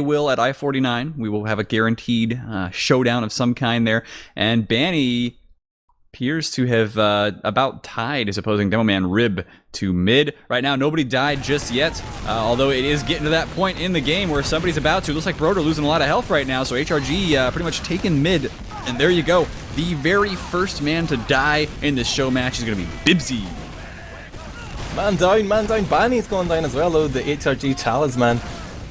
will at i49. We will have a guaranteed showdown of some kind there. And Banny appears to have about tied his opposing Demo Man Rib to mid. Right now, nobody died just yet, although it is getting to that point in the game where somebody's about to. Looks like broder losing a lot of health right now, so HRG pretty much taking mid. And there you go. The very first man to die in this show match is going to be Bibsy. Man down, man down. Banny's gone down as well, though, the HRG talisman.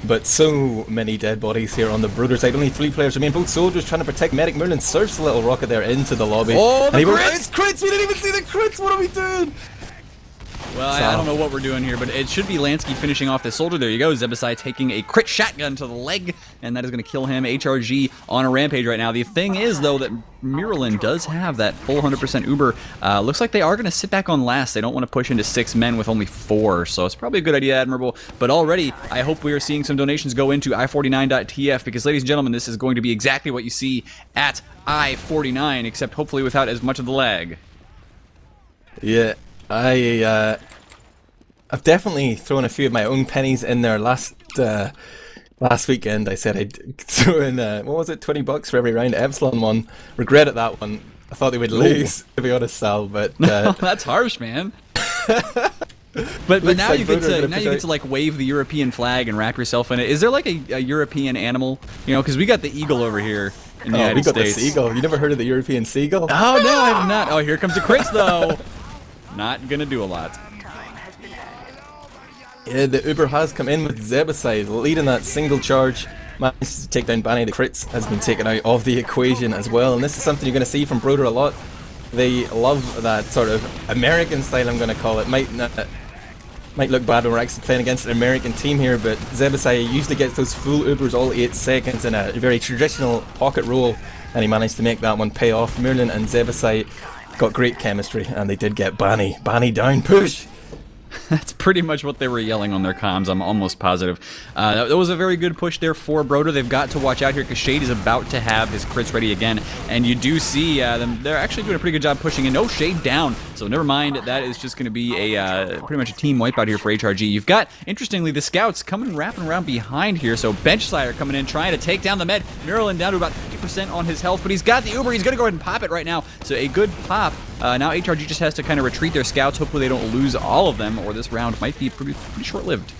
But so many dead bodies here on the broder side. Only 3 players remain. Both soldiers trying to protect Medic. Merlin surfs a little rocket there into the lobby. Oh, the crits! It's crits! We didn't even see the crits! What are we doing? Well, I don't know what we're doing here, but it should be Lansky finishing off the soldier. There you go. Zebasai taking a crit shotgun to the leg, and that is going to kill him. HRG on a rampage right now. The thing is, though, that Miralin does have that full 100% Uber. Looks like they are going to sit back on last. They don't want to push into 6 men with only 4, so it's probably a good idea, Admirable. But already, I hope we are seeing some donations go into i49.tf, because, ladies and gentlemen, this is going to be exactly what you see at i49, except hopefully without as much of the lag. Yeah. I've definitely thrown a few of my own pennies in there. Last weekend I said I'd throw in, what was it, $20 for every round Epsilon won. Regretted that one. I thought they would lose, to be honest, Sal, but... That's harsh, man. But now you get to like wave the European flag and wrap yourself in it. Is there like a European animal? You know, because we got the eagle over here in the United States. We got the seagull. You never heard of the European seagull? Oh, no, I have not. Oh, here comes the crits, though. Not gonna do a lot. Yeah, the Uber has come in with Zebasai leading that single charge. Managed to take down Banny. The crits has been taken out of the equation as well, and this is something you're going to see from broder a lot. They love that sort of American style, I'm going to call it. Might look bad when we're actually playing against an American team here, but Zebasai usually gets those full Ubers all 8 seconds in a very traditional pocket roll, and he managed to make that one pay off. Merlin and Zebasai got great chemistry, and they did get Banny. Banny down, push! That's pretty much what they were yelling on their comms, I'm almost positive. That was a very good push there for broder. They've got to watch out here because Shade is about to have his crits ready again. And you do see them, they're actually doing a pretty good job pushing in. No, Shade down. So never mind, that is just going to be a pretty much a team wipeout here for HRG. You've got, interestingly, the scouts coming wrapping around behind here. So Benchsire coming in, trying to take down the med. Miralin down to about 50% on his health, but he's got the Uber. He's going to go ahead and pop it right now. So a good pop. Now HRG just has to kind of retreat their scouts. Hopefully they don't lose all of them, or this round might be pretty short-lived.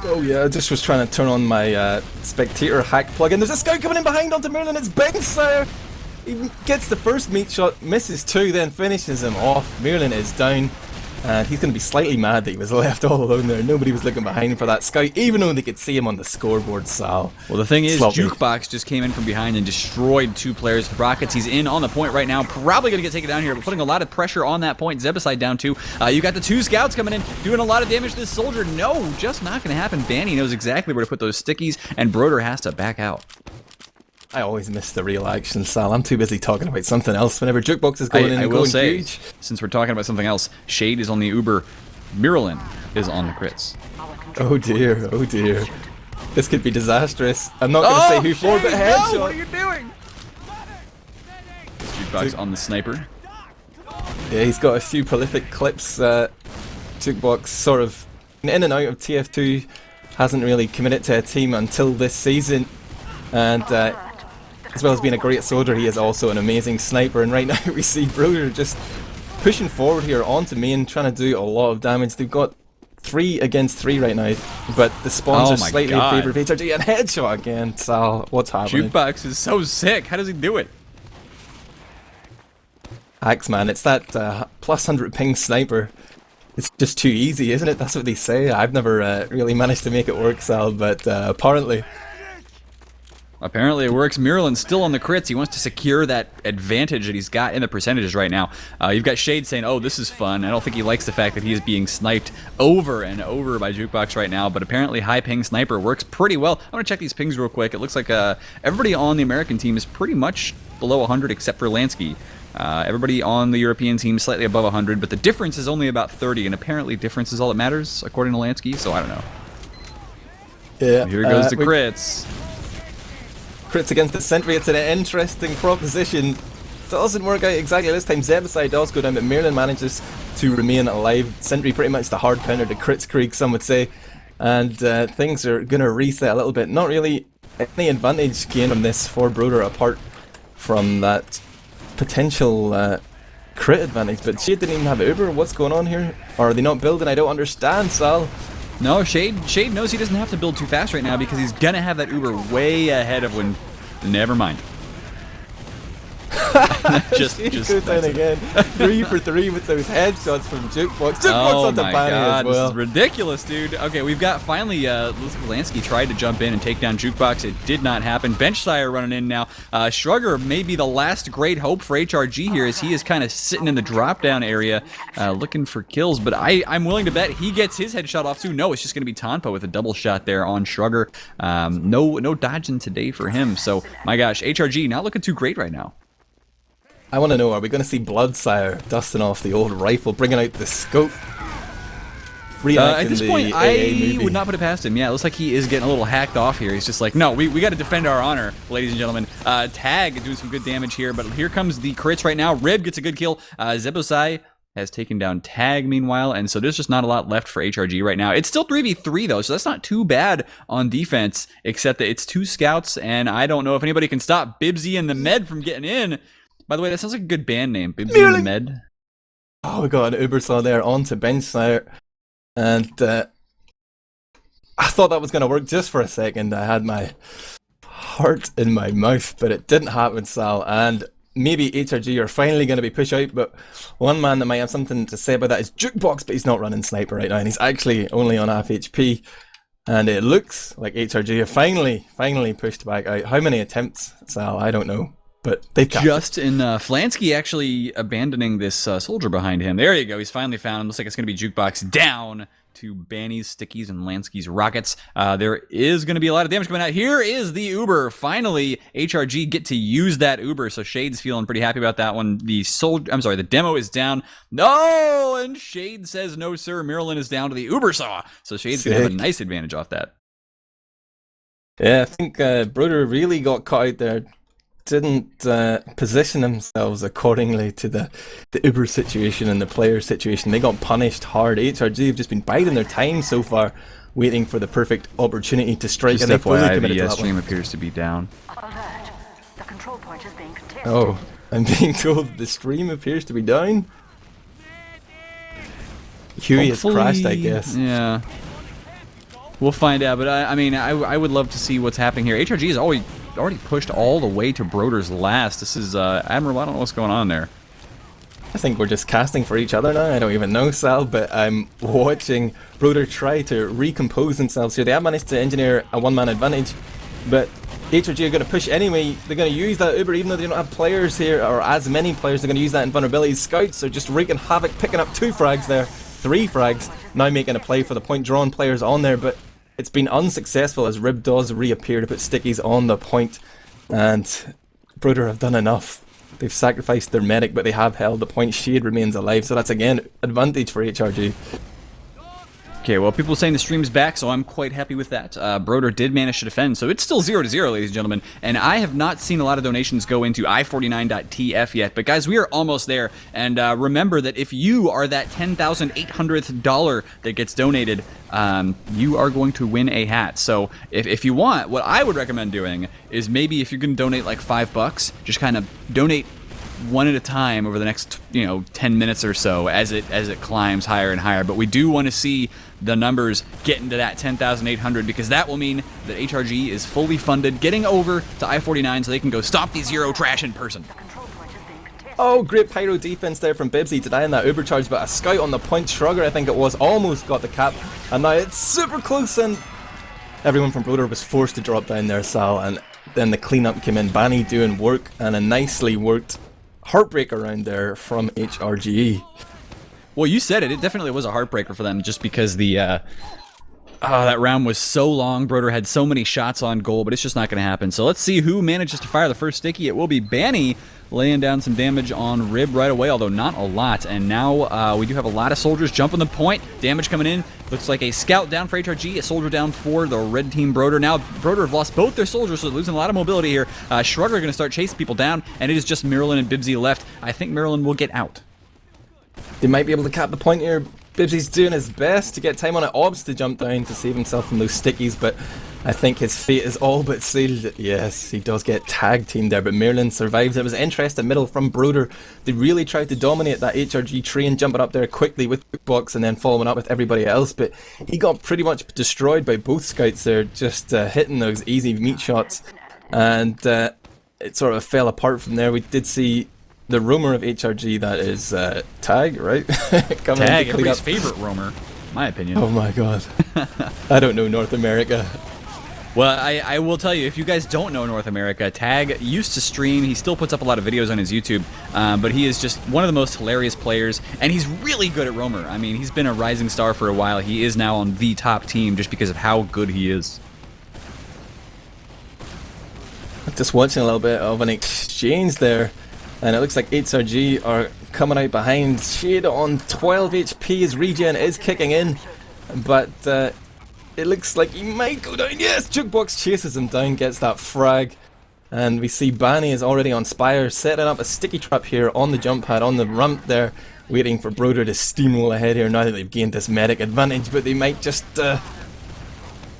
Oh yeah, I just was trying to turn on my spectator hack plugin. There's a scout coming in behind onto Merlin. It's Benchsire. He gets the first meat shot, misses 2, then finishes him off. Merlin is down, and he's going to be slightly mad that he was left all alone there. Nobody was looking behind him for that scout, even though they could see him on the scoreboard, Sal. Well, the thing is, Jukebox just came in from behind and destroyed 2 players. The Rockets, he's in on the point right now. Probably going to get taken down here, but putting a lot of pressure on that point. Zebasai down too. You got the 2 scouts coming in, doing a lot of damage to this soldier. No, just not going to happen. Banny knows exactly where to put those stickies, and broder has to back out. I always miss the real action, Sal. I'm too busy talking about something else whenever Jukebox is going in and I will going say, huge. Since we're talking about something else, Shade is on the Uber. Miralin is on the crits. Oh dear, oh dear. This could be disastrous. I'm not going to say who for, but headshot. No, what are you doing? Jukebox on the sniper. Yeah, he's got a few prolific clips. Jukebox sort of in and out of TF2, hasn't really committed to a team until this season, and as well as being a great soldier, he is also an amazing sniper. And right now we see broder just pushing forward here onto main, trying to do a lot of damage. They've got 3 against 3 right now, but the spawns are slightly in favor of HRG, and headshot again. Sal, what's happening? Jukebox is so sick. How does he do it? Hacks, man. It's that plus 100 ping sniper. It's just too easy, isn't it? That's what they say. I've never really managed to make it work, Sal, but apparently... Apparently it works. Miralin still on the crits. He wants to secure that advantage that he's got in the percentages right now. You've got Shade saying, oh, this is fun. I don't think he likes the fact that he is being sniped over and over by Jukebox right now, but apparently high ping sniper works pretty well. I'm going to check these pings real quick. It looks like everybody on the American team is pretty much below 100 except for Lansky. Everybody on the European team slightly above 100, but the difference is only about 30, and apparently difference is all that matters, according to Lansky, so I don't know. Yeah. Here goes the crits. Crits against the sentry. It's an interesting proposition. Doesn't work out exactly this time. Zebasai does go down, but Merlin manages to remain alive. Sentry pretty much the hard counter to crits Krieg, some would say. and things are going to reset a little bit. Not really any advantage gained from this for broder apart from that potential crit advantage, but Shade didn't even have Uber. What's going on here? Or are they not building? I don't understand, Sal. No, Shade knows he doesn't have to build too fast right now because he's gonna have that Uber way ahead of when. Never mind. just goes down again. 3 for 3 with those headshots from Jukebox. Jukebox on the Banny as well. This is ridiculous, dude. Okay, we've got finally Lansky tried to jump in and take down Jukebox. It did not happen. Benchsire running in now. Shrugger may be the last great hope for HRG here, as he is kind of sitting in the drop down area looking for kills, but I'm willing to bet he gets his headshot off too. No, it's just going to be Tonpa with a double shot there on Shrugger. No dodging today for him, so my gosh, HRG not looking too great right now. I want to know, are we going to see Bloodsire dusting off the old rifle, bringing out the scope? At this point, I would would not put it past him. Yeah, it looks like he is getting a little hacked off here. He's just like, no, we got to defend our honor, ladies and gentlemen. Tag doing some good damage here, but here comes the crits right now. Rib gets a good kill. Zebosai has taken down Tag meanwhile, and so there's just not a lot left for HRG right now. It's still 3v3 though, so that's not too bad on defense, except that it's 2 scouts, and I don't know if anybody can stop Bibsy and the Med from getting in. By the way, that sounds like a good band name, Bibsy and the Med. Oh, we got an Ubersaw there onto Benchsire, and I thought that was going to work just for a second. I had my heart in my mouth, but it didn't happen, Sal, and maybe HRG are finally going to be pushed out, but one man that might have something to say about that is Jukebox, but he's not running Sniper right now, and he's actually only on half HP, and it looks like HRG are finally pushed back out. How many attempts, Sal? I don't know. But they've just in Flansky actually abandoning this soldier behind him. There you go. He's finally found him. Looks like it's going to be Jukebox down to Banny's, Stickies, and Lansky's rockets. There is going to be a lot of damage coming out. Here is the Uber. Finally, HRG get to use that Uber. So Shade's feeling pretty happy about that one. The demo is down. No, and Shade says no, sir. Marilyn is down to the Uber saw. So Shade's going to have a nice advantage off that. Yeah, I think broder really got caught out there. Didn't position themselves accordingly to the Uber situation and the player situation. They got punished hard. HRG have just been biding their time so far, waiting for the perfect opportunity to strike. Just and FYI, the stream appears to be down. Alert. The control point is being contested. Oh, I'm being told the stream appears to be down. Huey has crashed, I guess. Yeah. We'll find out, but I mean, I would love to see what's happening here. HRG is already pushed all the way to broder's last. This is Admirable. I don't know what's going on there. I think we're just casting for each other now. I don't even know, Sal, but I'm watching broder try to recompose themselves here. They have managed to engineer a one-man advantage, but HRG are going to push anyway. They're going to use that Uber, even though they don't have players here, or as many players. They're going to use that in vulnerabilities. Scouts are just wreaking havoc, picking up 2 frags there, 3 frags, now making a play for the point, drawing players on there, but it's been unsuccessful as Rib does reappear to put Stickies on the point, and broder have done enough. They've sacrificed their medic, but they have held the point. Shade remains alive, so that's again advantage for HRG. Okay, well, people are saying the stream's back, so I'm quite happy with that. Broder did manage to defend, so it's still 0-0, ladies and gentlemen. And I have not seen a lot of donations go into i49.tf yet, but guys, we are almost there. And remember that if you are that $10,800th that gets donated, you are going to win a hat. So if you want, what I would recommend doing is maybe if you can donate like $5, just kind of donate one at a time over the next 10 minutes or so as it climbs higher and higher. But we do want to see the numbers get into that 10,800, because that will mean that HRG is fully funded, getting over to i49 so they can go stop these Euro trash in person. Oh, great pyro defense there from Bibsy, denying that Uber charge, but a scout on the point. Shrugger, I think it was, almost got the cap, and now it's super close, and everyone from broder was forced to drop down there, Sal, and then the cleanup came in. Banny doing work, and a nicely worked heartbreaker round there from HRG. Well, you said it. It definitely was a heartbreaker for them, just because the that round was so long. Broder had so many shots on goal, but it's just not going to happen. So let's see who manages to fire the first sticky. It will be Banny laying down some damage on Rib right away, although not a lot. And now we do have a lot of soldiers jumping the point. Damage coming in. Looks like a scout down for HRG, a soldier down for the red team broder. Now broder have lost both their soldiers, so they're losing a lot of mobility here. Shrugger are going to start chasing people down, and it is just Marilyn and Bibsy left. I think Marilyn will get out. They might be able to cap the point here. Bibsy's doing his best to get time on it. Obs to jump down to save himself from those stickies, but I think his fate is all but sealed. Yes, he does get tag teamed there, but Merlin survives. It was interesting middle from broder. They really tried to dominate that HRG train, jumping up there quickly with Jukebox and then following up with everybody else, but he got pretty much destroyed by both scouts there, just hitting those easy meat shots, and it sort of fell apart from there. We did see the roamer of HRG, that is Tag, right? Tag, everybody's favorite roamer, my opinion. Oh my god. I don't know North America. Well, I will tell you, if you guys don't know North America, Tag used to stream. He still puts up a lot of videos on his YouTube, but he is just one of the most hilarious players, and he's really good at roamer. I mean, he's been a rising star for a while. He is now on the top team just because of how good he is. Just watching a little bit of an exchange there. And it looks like HRG are coming out behind. Shade on 12 HP, his regen is kicking in, but it looks like he might go down. Yes, Jukebox chases him down, gets that frag, and we see Banny is already on Spire, setting up a sticky trap here on the jump pad, on the ramp there, waiting for broder to steamroll ahead here now that they've gained this medic advantage, but they might just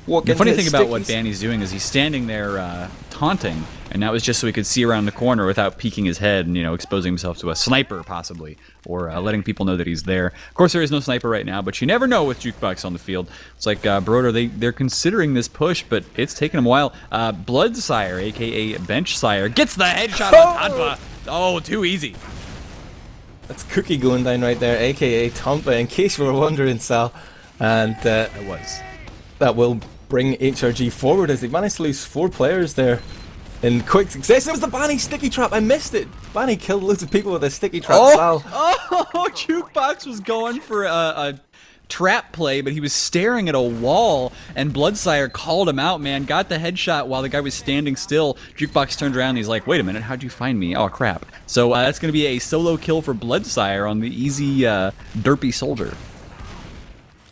walk into the funny thing about stickies. what Banny's doing is he's standing there taunting, and that was just so he could see around the corner without peeking his head and, you know, exposing himself to a sniper possibly, or letting people know that he's there. Of course, there is no sniper right now, but you never know with Jukebox on the field. It's like broder, they're considering this push, but it's taken them a while. Bloodsire, aka Benchsire, gets the headshot on Tanpa. Oh, too easy. That's Cookie going down right there, aka Tampa, in case you were wondering, Sal. And It was. that will bring HRG forward as they managed to lose 4 players there in quick succession. It was the Banny sticky trap. I missed it. Banny killed loads of people with a sticky trap. Sal. Oh, Jukebox was going for a trap play, but he was staring at a wall, and Bloodsire called him out, man. Got the headshot while the guy was standing still. Jukebox turned around and he's like, wait a minute, how'd you find me? Oh, crap. So that's going to be a solo kill for Bloodsire on the easy derpy soldier.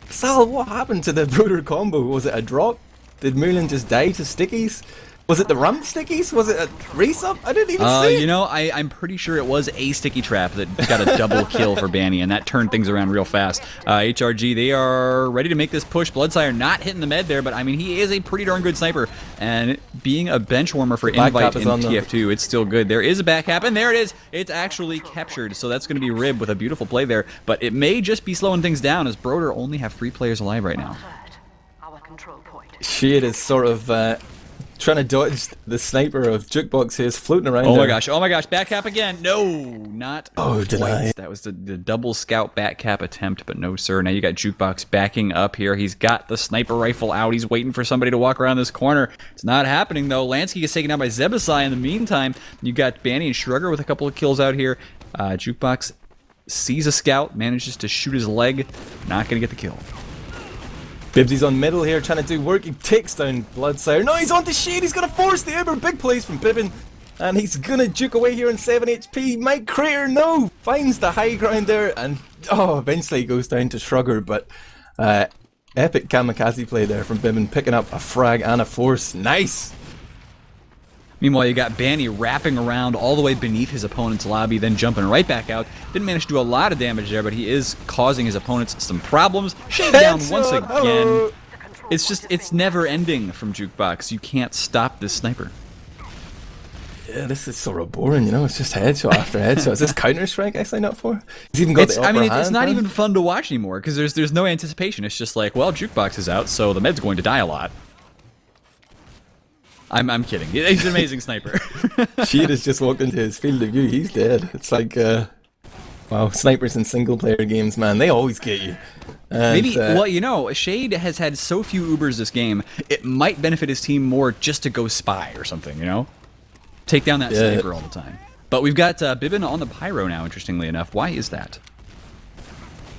Sal, what happened to the broder combo? Was it a drop? Did Merlin just die to stickies? Was it the ramp stickies? Was it a race up? I didn't even see it. You know, I'm pretty sure it was a sticky trap that got a double kill for Banny, and that turned things around real fast. HRG, they are ready to make this push. Bloodsire not hitting the med there, but I mean, he is a pretty darn good sniper, and being a bench warmer for Invite in TF2, it's still good. There is a back cap, and there it is. It's actually captured, so that's going to be Rib with a beautiful play there, but it may just be slowing things down as broder only have 3 players alive right now. Our control point. Shade is sort of trying to dodge the sniper of Jukebox who is floating around. Oh my gosh, back cap again. No, not Oh, did I? That was the double scout back cap attempt, but no sir. Now you got Jukebox backing up here. He's got the sniper rifle out. He's waiting for somebody to walk around this corner. It's not happening though. Lansky is taken out by Zebasai in the meantime. You got Banny and Shrugger with a couple of kills out here. Jukebox sees a scout, manages to shoot his leg. Not going to get the kill. Bibsy's on middle here trying to do work. He takes down Bloodsire. No, he's on to Shade. He's going to force the Uber. Big plays from Bibbin. And he's going to juke away here on 7 HP. Mike Crater, no! Finds the high ground there. And eventually he goes down to Shrugger. But epic kamikaze play there from Bibbin. Picking up a frag and a force. Nice! Meanwhile, you got Banny wrapping around all the way beneath his opponent's lobby, then jumping right back out. Didn't manage to do a lot of damage there, but he is causing his opponents some problems. Shade down once again. Hello. It's just, it's never ending from Jukebox. You can't stop this sniper. Yeah, this is sort of boring, you know. It's just headshot after headshot. Is this Counter-Strike I signed up for? He's even got the upper hand, it's not man. even fun to watch anymore because there's no anticipation. It's just like, well, Jukebox is out, so the med's going to die a lot. I'm kidding. He's an amazing sniper. Shade has just walked into his field of view. He's dead. It's like, wow, snipers in single-player games, man, they always get you. And, Maybe, well, you know, Shade has had so few Ubers this game, it might benefit his team more just to go spy or something, you know? Take down that sniper all the time. But we've got Bibbin on the Pyro now, interestingly enough. Why is that?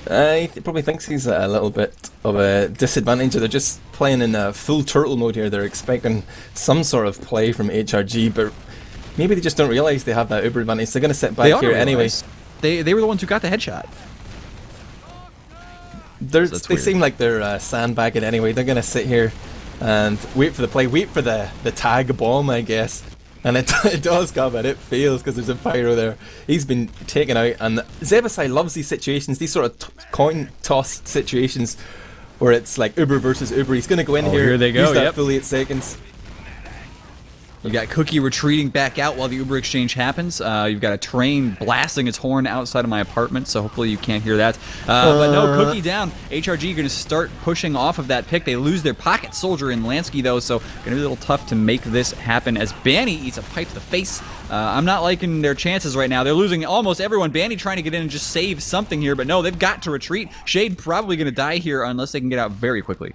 He probably thinks he's at a little bit of a disadvantage. They're just playing in full turtle mode here. They're expecting some sort of play from HRG, but maybe they just don't realize they have that Uber advantage. They're going to sit back here anyway. They were the ones who got the headshot. They seem like they're sandbagging anyway. They're going to sit here and wait for the play, wait for the tag bomb, I guess. And it does come, and it fails because there's a pyro there. He's been taken out, and Zebasai loves these situations, these sort of coin toss situations where it's like Uber versus Uber. He's going to go in here, here they go, use that yep. fully 8 seconds. You got Cookie retreating back out while the Uber exchange happens. You've got a train blasting its horn outside of my apartment, so hopefully you can't hear that. But no, Cookie down. HRG going to start pushing off of that pick. They lose their pocket soldier in Lansky, though, so going to be a little tough to make this happen as Banny eats a pipe to the face. I'm not liking their chances right now. They're losing almost everyone. Banny trying to get in and just save something here, but no, they've got to retreat. Shade probably going to die here unless they can get out very quickly.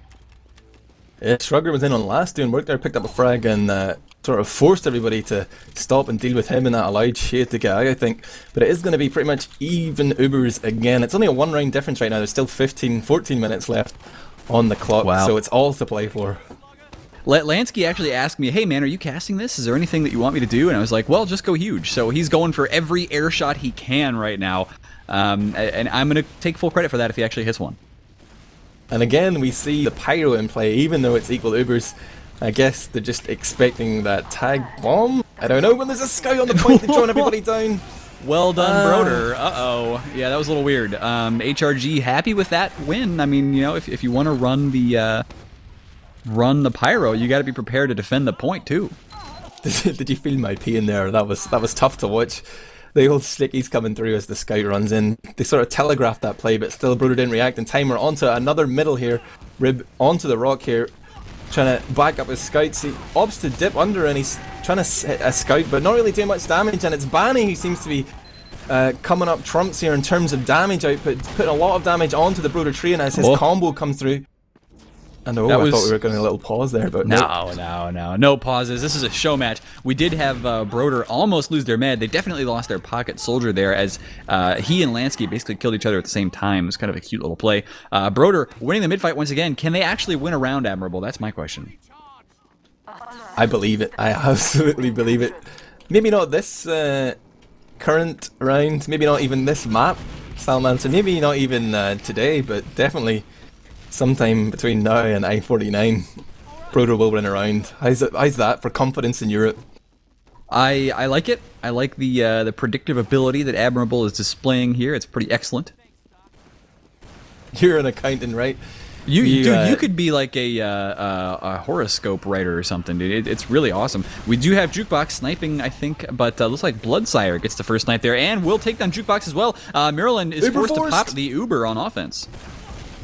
Yeah, Shrugger was in on last doing work there, picked up a frag and sort of forced everybody to stop and deal with him, and that allowed Shade to get out, I think. But it is going to be pretty much even Ubers again. It's only a 1 round difference right now. There's still 14 minutes left on the clock, so it's all to play for. Lansky actually asked me, hey man, are you casting this? Is there anything that you want me to do? And I was like, well, just go huge. So he's going for every air shot he can right now. And I'm going to take full credit for that if he actually hits one. And again, we see the pyro in play, even though it's equal Ubers. I guess they're just expecting that tag bomb. I don't know, when there's a scout on the point, they're drawing everybody down. Well done, broder. Uh-oh. Yeah, that was a little weird. HRG happy with that win. I mean, you know, if you want to run the pyro, you got to be prepared to defend the point too. Did you feel my pain there? That was tough to watch. The old slicky's coming through as the scout runs in. They sort of telegraphed that play, but still broder didn't react in time. We're onto another middle here. Rib onto the rock here, trying to back up his scouts. He opts to dip under and he's trying to hit a scout, but not really doing much damage. And it's Banny who seems to be coming up trumps here in terms of damage output, putting a lot of damage onto the broder tree, and as his combo comes through. And I thought we were going to a little pause there, but no pauses. This is a show match. We did have broder almost lose their med. They definitely lost their pocket soldier there as he and Lansky basically killed each other at the same time. It was kind of a cute little play. Broder winning the mid fight once again. Can they actually win a round, Admirable? That's my question. I believe it. I absolutely believe it. Maybe not this current round. Maybe not even this map, Salman. So maybe not even today, but definitely sometime between now and i49, broder will win around. How's that for confidence in Europe? I like it. I like the predictive ability that Admirable is displaying here. It's pretty excellent. You're an accountant, right? You could be like a horoscope writer or something, dude. It's really awesome. We do have Jukebox sniping, I think, but looks like Bloodsire gets the first snipe there, and will take down Jukebox as well. Maryland is forced to pop the Uber on offense.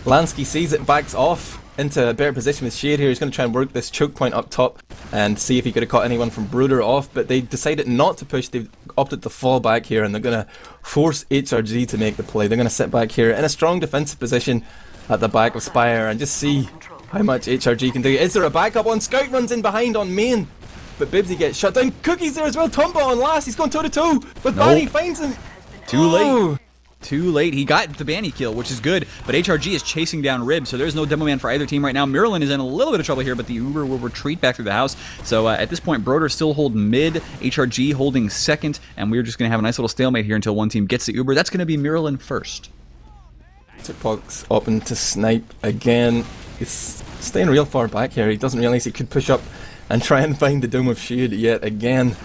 Lansky sees it, backs off into a better position with Shade here. He's going to try and work this choke point up top and see if he could have caught anyone from broder off, but they decided not to push. They've opted to fall back here, and they're going to force HRG to make the play. They're going to sit back here in a strong defensive position at the back of Spire and just see how much HRG can do. Is there a backup on? Scout runs in behind on main, but Bibsy gets shut down. Cookie's there as well. Tomba on last. He's going toe to toe, but Banny finds him. Too late. Too late. He got the Banny kill, which is good, but HRG is chasing down Rib, so there's no demo man for either team right now. Maryland is in a little bit of trouble here, but the Uber will retreat back through the house. So at this point, broder still holding mid, HRG holding second, and we're just going to have a nice little stalemate here until one team gets the Uber. That's going to be Maryland first. Tippox open to snipe again. He's staying real far back here. He doesn't realize he could push up and try and find the Dome of Shade yet again.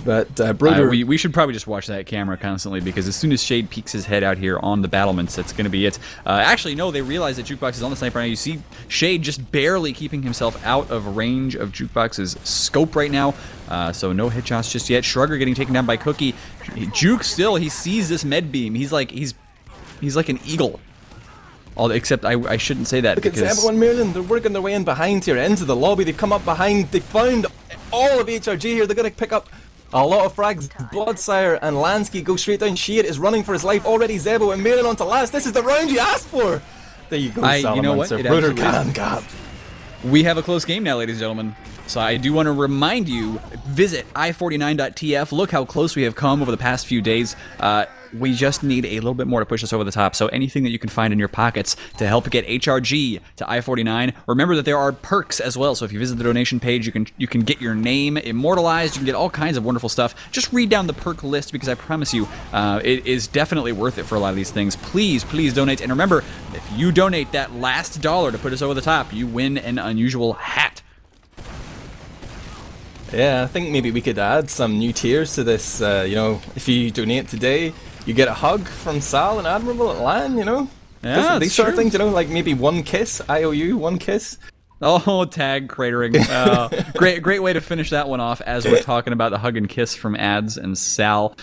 But broder, we should probably just watch that camera constantly, because as soon as Shade peeks his head out here on the battlements, that's going to be it. Actually, no, they realize that Jukebox is on the sniper right now. You see Shade just barely keeping himself out of range of Jukebox's scope right now. So no headshots just yet. Shrugger getting taken down by Cookie. Juke still, he sees this med beam. He's like an eagle. Except I shouldn't say that. Look at everyone, Maryland. They're working their way in behind here into the lobby. They've come up behind. They found all of HRG here. They're going to pick up a lot of frags. Bloodsire and Lansky go straight down. Shade is running for his life already. Zebo and Maryland on to last. This is the round you asked for. There you go, Salomon. You know what? Broder can gap. We have a close game now, ladies and gentlemen. So I do want to remind you, visit i49.tf. Look how close we have come over the past few days. We just need a little bit more to push us over the top. So anything that you can find in your pockets to help get HRG to i49. Remember that there are perks as well. So if you visit the donation page, you can get your name immortalized. You can get all kinds of wonderful stuff. Just read down the perk list, because I promise you, it is definitely worth it for a lot of these things. Please donate. And remember, if you donate that last dollar to put us over the top, you win an unusual hat. Yeah, I think maybe we could add some new tiers to this. You know, if you donate today, you get a hug from Sal and Admirable at LAN, you know? Yeah, These it's sort of true. things, you know, like maybe one kiss, IOU, one kiss. Oh, tag cratering. Great way to finish that one off as we're talking about the hug and kiss from Ads and Sal.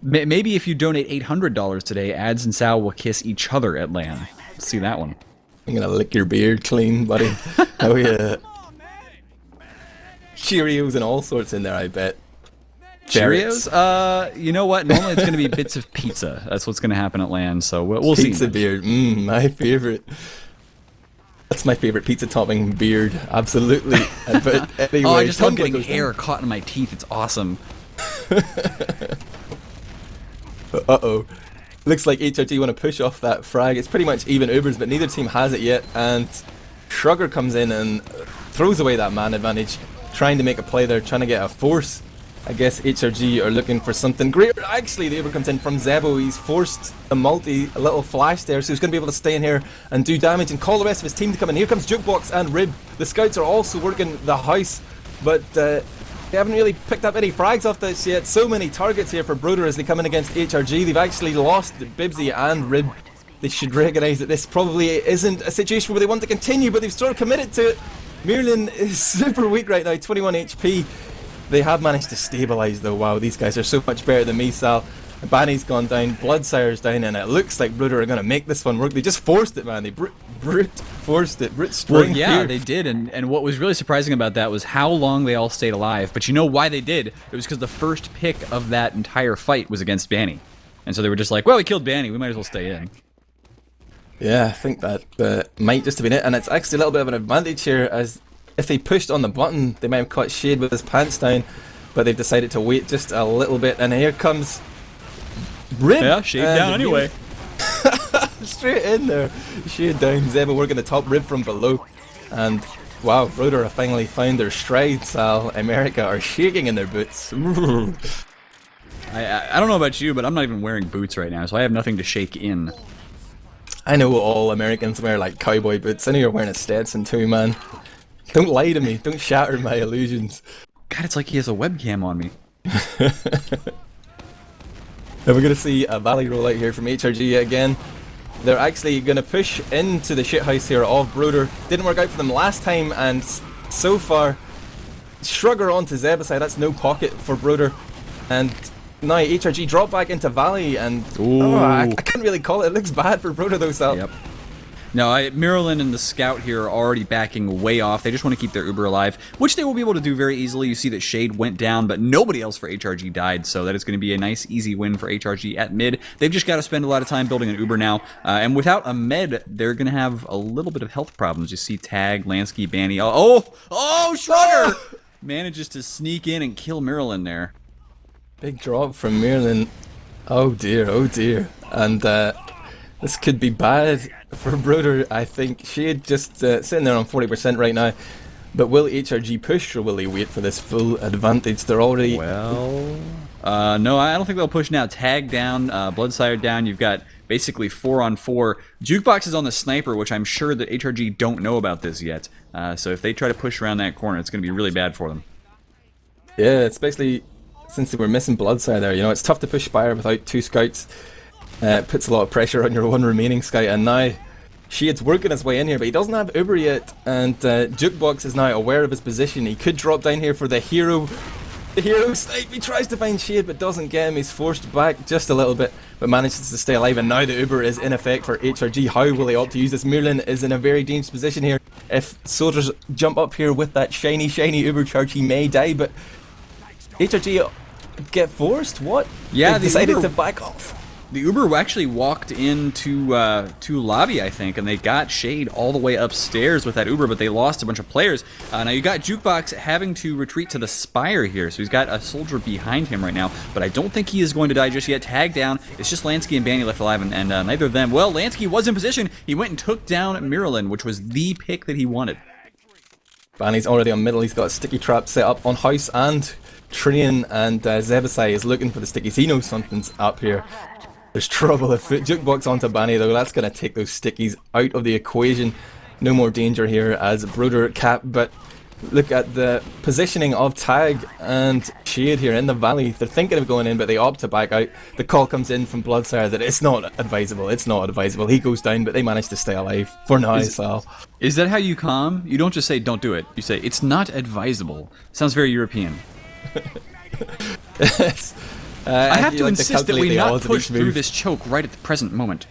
Maybe if you donate $800 today, Ads and Sal will kiss each other at LAN. Let's see that one. I'm gonna lick your beard clean, buddy. Oh yeah. Cheerios and all sorts in there, I bet. Ferrets. Cheerios? You know what? Normally it's going to be bits of pizza. That's what's going to happen at LAN, so we'll see. Pizza beard. My favorite. That's my favorite pizza topping beard. Absolutely. But anyway, Oh, I just love tumbling getting goes hair caught in my teeth. It's awesome. Uh-oh. Looks like HRT want to push off that frag. It's pretty much even Ubers, but neither team has it yet. And Shrugger comes in and throws away that man advantage, trying to make a play there, trying to get a force. I guess HRG are looking for something greater. Actually, the Uber comes in from Zebo. He's forced a little flash there, so he's going to be able to stay in here and do damage and call the rest of his team to come in. Here comes Jukebox and Rib. The scouts are also working the house, but they haven't really picked up any frags off this yet. So many targets here for broder as they come in against HRG. They've actually lost Bibsy and Rib. They should recognise that this probably isn't a situation where they want to continue, but they've sort of committed to it. Mirlin is super weak right now, 21 HP. They have managed to stabilise though. Wow, these guys are so much better than me, Sal. Banny's gone down, Bloodsire's down, and it looks like broder are going to make this one work. They just forced it, man. They brute forced it. Brute string. Well, yeah, here. they did, and what was really surprising about that was how long they all stayed alive. But you know why they did? It was because the first pick of that entire fight was against Banny. And so they were just like, well, we killed Banny, we might as well stay in. Yeah, I think that might just have been it, and it's actually a little bit of an advantage here, as if they pushed on the button, they might have caught Shade with his pants down, but they've decided to wait just a little bit, and here comes Rib. Yeah, Shade down anyway. Straight in there. Shade down, Zeba working the top. Rib from below, and wow, broder have finally found their stride. Sal, America are shaking in their boots. I don't know about you, but I'm not even wearing boots right now, so I have nothing to shake in. I know all Americans wear like cowboy boots. I know you're wearing a Stetson too, man. Don't lie to me. Don't shatter my illusions. God, it's like he has a webcam on me. Now we're going to see a Valley roll out here from HRG again. They're actually going to push into the shithouse here of broder. Didn't work out for them last time, and so far, Shrugger onto Zebasai. That's no pocket for broder. And now HRG drop back into Valley, and I can't really call it. It looks bad for broder though, Sal. Yep. No, Marilyn and the Scout here are already backing way off. They just want to keep their Uber alive, which they will be able to do very easily. You see that Shade went down, but nobody else for HRG died, so that is going to be a nice, easy win for HRG at mid. They've just got to spend a lot of time building an Uber now, and without a med, they're going to have a little bit of health problems. You see Tag, Lansky, Banny. Shrugger manages to sneak in and kill Marilyn there. Big drop from Marilyn. Oh dear, oh dear. And this could be bad for broder, I think. Shade just sitting there on 40% right now. But will HRG push, or will they wait for this full advantage? They're already... Well... no, I don't think they'll push now. Tag down, Bloodsire down. You've got basically 4-on-4. Jukebox is on the sniper, which I'm sure that HRG don't know about this yet. So if they try to push around that corner, it's going to be really bad for them. Yeah, especially since they were missing Bloodsire there. You know, it's tough to push Spire without two scouts. It puts a lot of pressure on your one remaining scout, and now Shade's working his way in here, but he doesn't have Uber yet, and Jukebox is now aware of his position. He could drop down here for the hero. The hero snipe. He tries to find Shade, but doesn't get him. He's forced back just a little bit, but manages to stay alive, and now the Uber is in effect for HRG. How will they opt to use this? Mirlin is in a very dangerous position here. If soldiers jump up here with that shiny Uber charge, he may die, but HRG get forced? What? Yeah, they decided to back off. The Uber actually walked into to lobby, I think, and they got Shade all the way upstairs with that Uber, but they lost a bunch of players. Now you got Jukebox having to retreat to the Spire here, so he's got a soldier behind him right now, but I don't think he is going to die just yet. Tag down. It's just Lansky and Banny left alive, and neither of them. Well, Lansky was in position. He went and took down Marilyn, which was the pick that he wanted. Banny's already on middle. He's got a sticky trap set up on house and train, and Zebasai is looking for the stickies. He knows something's up here. There's trouble afoot. Jukebox onto Banny though. That's going to take those stickies out of the equation. No more danger here as broder cap, but Look at the positioning of Tag and Shade here in the valley. They're thinking of going in, but they opt to back out. The call comes in from Bloodsire that it's not advisable. It's not advisable. He goes down, but they manage to stay alive for now, Sal. Is that how you calm? You don't just say, don't do it. You say, it's not advisable. Sounds very European. I have to insist that we not push through this choke right at the present moment.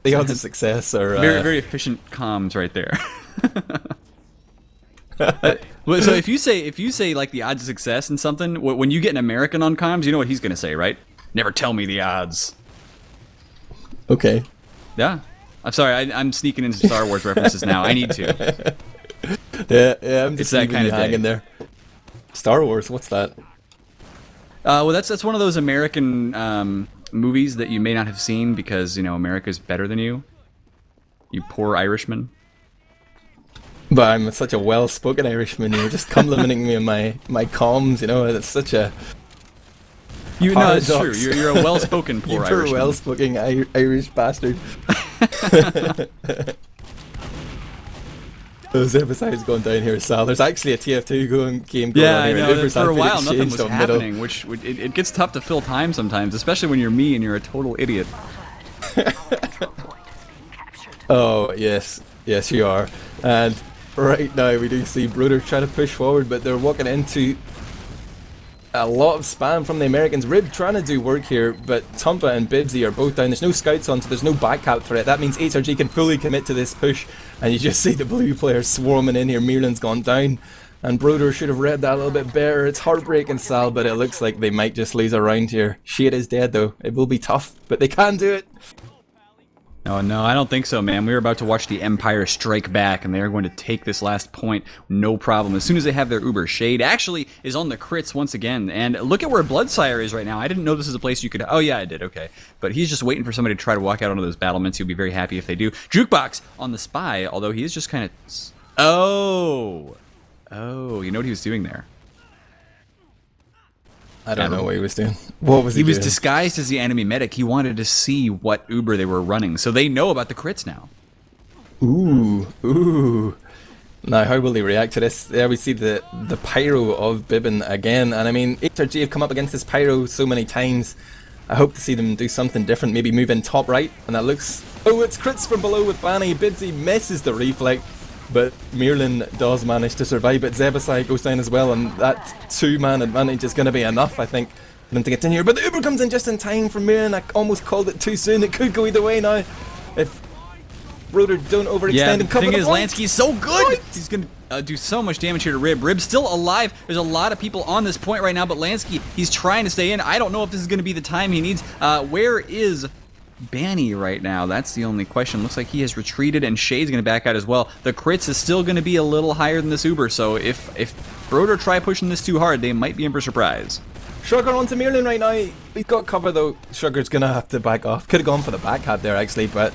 The odds of success are... very, very efficient comms right there. So if you say like the odds of success in something, when you get an American on comms, you know what he's gonna say, right? Never tell me the odds. Okay. Yeah. I'm sorry, I'm sneaking in some Star Wars references now. I need to. Yeah, I'm just It's that kind of hanging there. Star Wars, what's that? Well, that's one of those American movies that you may not have seen because, you know, America's better than you. You poor Irishman. But I'm such a well-spoken Irishman. You're just complimenting me on my comms. You know, it's such a. You know, it's true. You're a well-spoken poor Irishman. You're a well-spoken Irish bastard. Those episodes going down here, Sal. There's actually a TF2 game going on here. Yeah, I know. For a while, Uber's nothing was on happening, which it gets tough to fill time sometimes, especially when you're me and you're a total idiot. Oh yes, yes you are. And right now we do see broder trying to push forward, but they're walking into a lot of spam from the Americans. Rib trying to do work here, but Tumpa and Bibsy are both down. There's no scouts on, so there's no backcap threat. That means HRG can fully commit to this push, and you just see the blue players swarming in here. Mirlan's gone down, and broder should have read that a little bit better. It's heartbreaking, Sal, but it looks like they might just lose a round here. Shade is dead though. It will be tough, but they can do it. No, I don't think so, man. We are about to watch the Empire strike back, and they are going to take this last point, no problem. As soon as they have their Uber, Shade actually is on the crits once again. And look at where Bloodsire is right now. I didn't know this is a place you could... Oh, yeah, I did. Okay. But he's just waiting for somebody to try to walk out onto those battlements. He'll be very happy if they do. Jukebox on the Spy, although he is just kind of... Oh, you know what he was doing there? I don't know what he was doing. What was he doing? He was disguised as the enemy medic. He wanted to see what Uber they were running, so they know about the crits now. Ooh. Now, how will they react to this? There we see the pyro of Bibbin again, and I mean, HRG have come up against this pyro so many times. I hope to see them do something different, maybe move in top right, and that looks... Oh, it's crits from below with Banny. Bibsy misses the reflect, but Mirlan does manage to survive, but Zebasai goes down as well, and that two-man advantage is going to be enough, I think, for them to get in here. But the Uber comes in just in time for Mirlan. I almost called it too soon. It could go either way now if broder don't overextend and cover the thing is, point. Lansky's so good! He's going to do so much damage here to Rib. Rib's still alive. There's a lot of people on this point right now, but Lansky, he's trying to stay in. I don't know if this is going to be the time he needs. Where is Banny right now? That's the only question. Looks like he has retreated, and Shade's going to back out as well. The crits is still going to be a little higher than this Uber, so if broder try pushing this too hard, they might be in for surprise. Sugar onto Mirlan right now. He's got cover though. Sugar's going to have to back off. Could have gone for the back hat there actually, but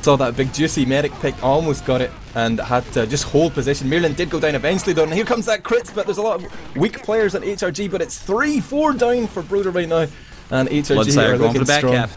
saw that big juicy medic pick, almost got it, and had to just hold position. Mirlan did go down eventually though, and here comes that crits, but there's a lot of weak players on HRG, but it's 3-4 down for broder right now, and HRG Bloodsire are going for looking the back strong. cap.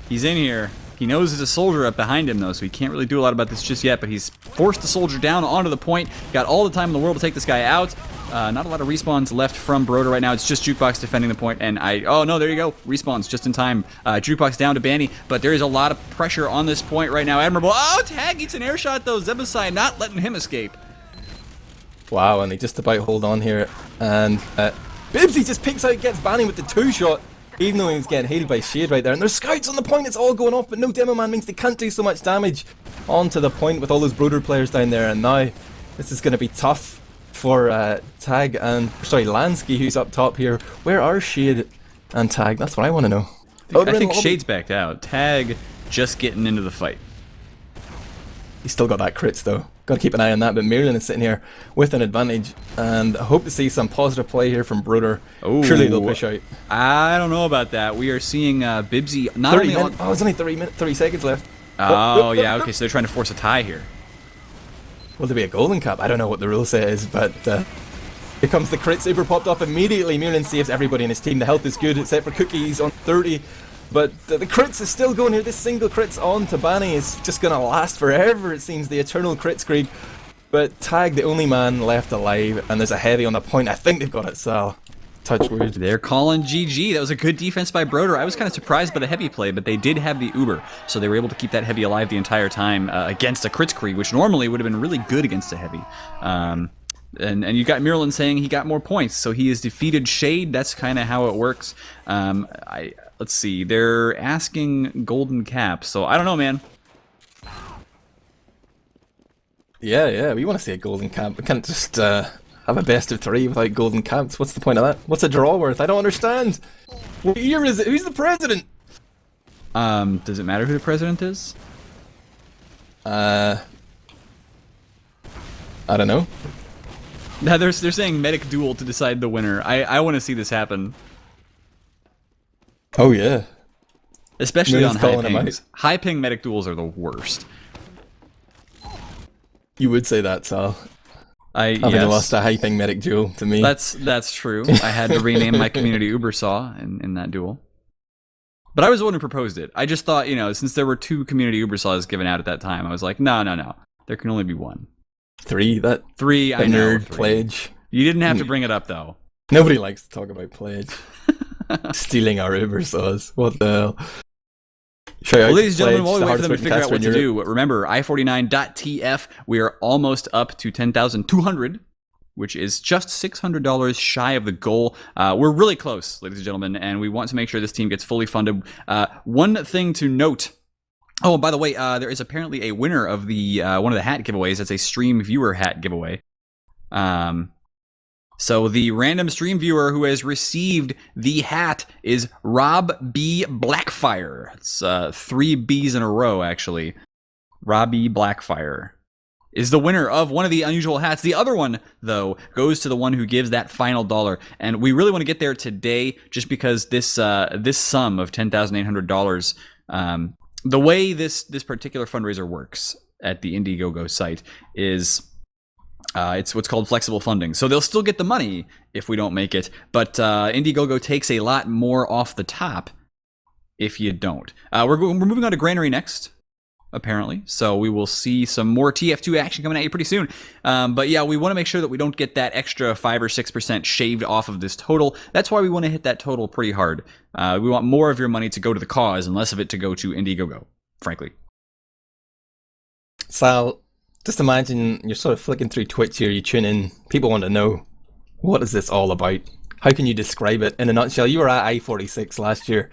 He's in here. He knows there's a soldier up behind him, though, so he can't really do a lot about this just yet, but he's forced the soldier down onto the point. Got all the time in the world to take this guy out. Not a lot of respawns left from broder right now. It's just Jukebox defending the point, and oh, no, there you go. Respawns just in time. Jukebox down to Banny, but there is a lot of pressure on this point right now. Admirable. Oh, Tag eats an air shot, though. Zebasai not letting him escape. Wow, and they just about hold on here, and Bibsy just picks out, gets Banny with the two-shot. Even though he's getting healed by Shade right there. And there's scouts on the point, it's all going off, but no demo man means they can't do so much damage onto the point with all those broder players down there. And now this is going to be tough for Tag and, sorry, Lansky, who's up top here. Where are Shade and Tag? That's what I want to know. I think Shade's backed out. Tag just getting into the fight. He's still got that crits though. Got to keep an eye on that, but Mirlan is sitting here with an advantage, and I hope to see some positive play here from broder. Ooh, surely they'll push out. I don't know about that. We are seeing Bibsy not only on... Oh, it's only 30 seconds left. Oh, yeah, okay, so they're trying to force a tie here. Will there be a golden cap? I don't know what the rule says, but here comes the crit. Saber popped off immediately. Mirlan saves everybody in his team. The health is good, except for Cookies on 30. But the crits is still going here. This single crits on to Banny is just going to last forever, it seems. The eternal crit screed. But Tag, the only man left alive, and there's a heavy on the point. I think they've got it, Sal. Touch wood. They're calling GG. That was a good defense by broder. I was kind of surprised by the heavy play, but they did have the Uber, so they were able to keep that heavy alive the entire time against a Kritzkrieg, which normally would have been really good against a heavy. And you got Mirlin saying he got more points, so he has defeated Shade. That's kind of how it works. Let's see. They're asking Golden Cap, so I don't know, man. Yeah, we want to see a golden cap. We can't just have a best of 3 without golden caps. What's the point of that? What's a draw worth? I don't understand. What year is it? Who's the president? Does it matter who the president is? I don't know. No, they're saying medic duel to decide the winner. I want to see this happen. Oh yeah. Especially No on one's high calling him pings. out. High ping medic duels are the worst. You would say that, Sal. Having Yes. lost a high-ping medic duel to me. That's true. I had to rename my community Ubersaw in that duel. But I was the one who proposed it. I just thought, since there were 2 community Ubersaws given out at that time, I was like, no. There can only be 1. 3, that 3, I know. nerd 3. pledge. You didn't have to bring it up, though. Nobody likes to talk about pledge. Stealing our Ubersaws. What the hell? Shout out Well, ladies and to gentlemen, Pledge, while we the wait for them to hardest figure out working what to caster in do, Europe. remember, i49.tf, we are almost up to 10,200, which is just $600 shy of the goal. We're really close, ladies and gentlemen, and we want to make sure this team gets fully funded. One thing to note. Oh, and by the way, there is apparently a winner of the one of the hat giveaways. It's a stream viewer hat giveaway. So the random stream viewer who has received the hat is Rob B. Blackfire. It's 3 B's in a row, actually. Robbie Blackfire is the winner of one of the unusual hats. The other one, though, goes to the one who gives that final dollar. And we really want to get there today just because this sum of $10,800, the way this particular fundraiser works at the Indiegogo site is... it's what's called flexible funding. So they'll still get the money if we don't make it, but Indiegogo takes a lot more off the top if you don't. We're moving on to Granary next, apparently. So we will see some more TF2 action coming at you pretty soon. But yeah, we want to make sure that we don't get that extra 5 or 6% shaved off of this total. That's why we want to hit that total pretty hard. We want more of your money to go to the cause and less of it to go to Indiegogo, frankly. Sal, just imagine you're sort of flicking through Twitch here, you tune in, people want to know, what is this all about? How can you describe it in a nutshell? You were at I-46 last year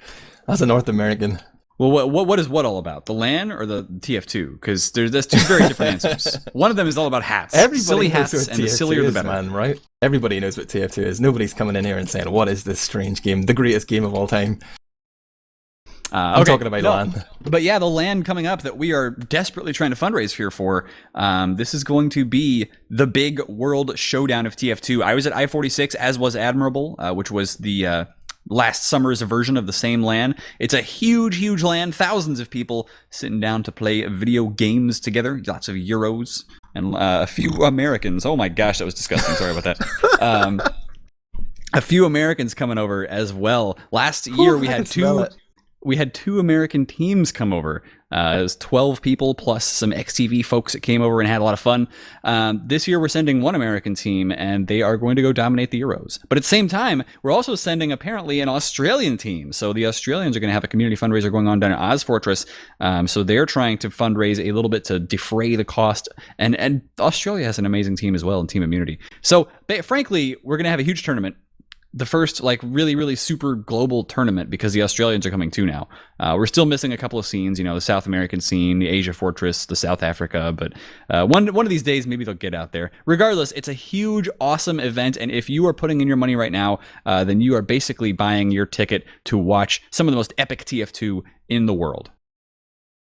as a North American. Well, what is what all about? The LAN or the TF2? Because there's 2 very different answers. One of them is all about hats. Everybody Silly knows hats, what and the TF2 sillier the is, better. man, right? Everybody knows what TF2 is. Nobody's coming in here and saying, what is this strange game? The greatest game of all time. I'm talking about LAN. But yeah, the LAN coming up that we are desperately trying to fundraise here for. This is going to be the big world showdown of TF2. I was at I-46, as was Admirable, which was the last summer's version of the same LAN. It's a huge LAN, thousands of people sitting down to play video games together, lots of Euros, and a few Americans. Oh my gosh, that was disgusting. Sorry about that. A few Americans coming over as well. Last year we had 2... We had 2 American teams come over. It was 12 people plus some XTV folks that came over and had a lot of fun. This year we're sending 1 American team, and they are going to go dominate the Euros. But at the same time, we're also sending apparently an Australian team. So the Australians are going to have a community fundraiser going on down at Oz Fortress. So they're trying to fundraise a little bit to defray the cost. And Australia has an amazing team as well in Team Immunity. So frankly, we're going to have a huge tournament. The first, really super global tournament because the Australians are coming too now. We're still missing a couple of scenes, the South American scene, the Asia Fortress, the South Africa, but one of these days, maybe they'll get out there. Regardless, it's a huge, awesome event, and if you are putting in your money right now, then you are basically buying your ticket to watch some of the most epic TF2 in the world.